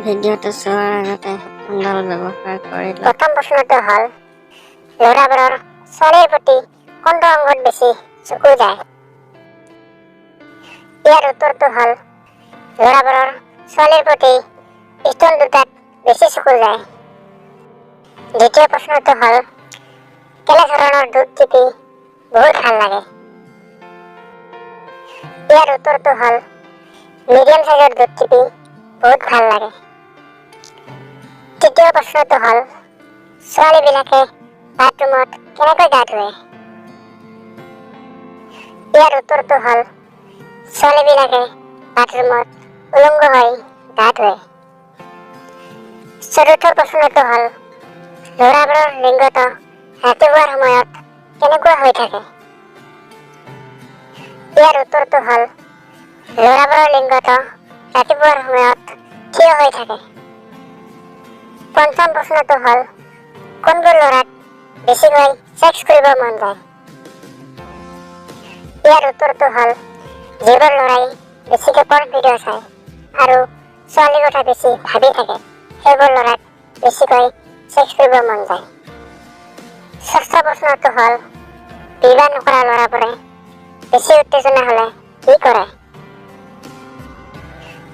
ভিডিঅ'টো চোৱাৰ আগতে হেডফোনডাল ব্যৱহাৰ কৰিলে। প্ৰথম প্ৰশ্নটো হ'ল ল'ৰাবোৰৰ ছোৱালীৰ প্ৰতি কোনটো অংগত বেছি চকু যায়? ইয়াৰ উত্তৰটো হ'ল ল'ৰাবোৰৰ ছোৱালীৰ প্ৰতি স্তন দুটাত বেছি চকু যায়। দ্বিতীয় প্ৰশ্নটো হ'ল কেনে ধৰণৰ দুধ টিপি বহুত ভাল লাগে? ইয়াৰ উত্তৰটো হ'ল মিডিয়াম সাইজৰ দুধ টিপি বহুত ভাল লাগে। তৃতীয় প্ৰশ্নটো হ'ল ছোৱালীবিলাকে বাথৰুমত কেনেকৈ গা ধুৱে? ইয়াৰ উত্তৰটো হ'ল ছোৱালীবিলাকে বাথৰুমত উলংগ হৈ গা ধুৱে। চতুৰ্থ প্ৰশ্নটো হ'ল ল'ৰাবোৰৰ লিংগটো ৰাতিপুৱাৰ সময়ত কেনেকুৱা হৈ থাকে? ইয়াৰ উত্তৰটো হ'ল ল'ৰাবোৰৰ লিংগটো ৰাতিপুৱাৰ সময়ত থিয় হৈ থাকে। পঞ্চম প্ৰশ্নটো হ'ল কোনবোৰ ল'ৰাক বেছিকৈ ছেক্স কৰিব মন যায়? ইয়াৰ উত্তৰটো হ'ল যিবোৰ ল'ৰাই বেছিকৈ পৰ্ন ভিডিঅ' চায় আৰু ছোৱালীৰ কথা বেছি ভাবি থাকে সেইবোৰ ল'ৰাক বেছিকৈ ছেক্স কৰিব মন যায়। ষষ্ঠ প্ৰশ্নটো হ'ল বিবাহ নকৰা ল'ৰাবোৰে বেছি উত্তেজনা হ'লে কি কৰে?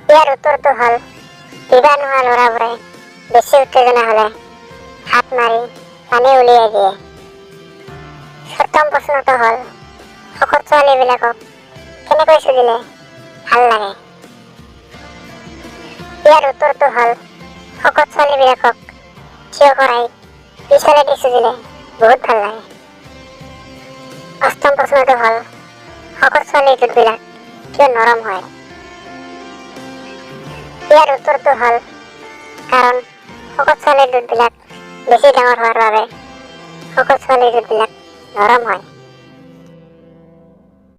ইয়াৰ উত্তৰটো হ'ল বিবাহ নোহোৱা ল'ৰাবোৰে বেছি উত্তেজনা হ'লে হাত মাৰি পানী উলিয়াই দিয়ে। সপ্তম প্ৰশ্নটো হ'ল শকত ছোৱালীবিলাকক কেনেকৈ চুলিলে ভাল লাগে? ইয়াৰ উত্তৰটো হ'ল শকত ছোৱালীবিলাকক থিয় কৰাই পিছলেদি চুলিলে বহুত ভাল লাগে। অষ্টম প্ৰশ্নটো হ'ল শকত ছোৱালীৰ দুধবিলাক কিয় নৰম হয়? ইয়াৰ উত্তৰটো হ'ল কাৰণ শকত ছোৱালীৰ দুধবিলাক বেছি ডাঙৰ হোৱাৰ বাবে শকত ছোৱালীৰ দুধবিলাক নৰম হয়।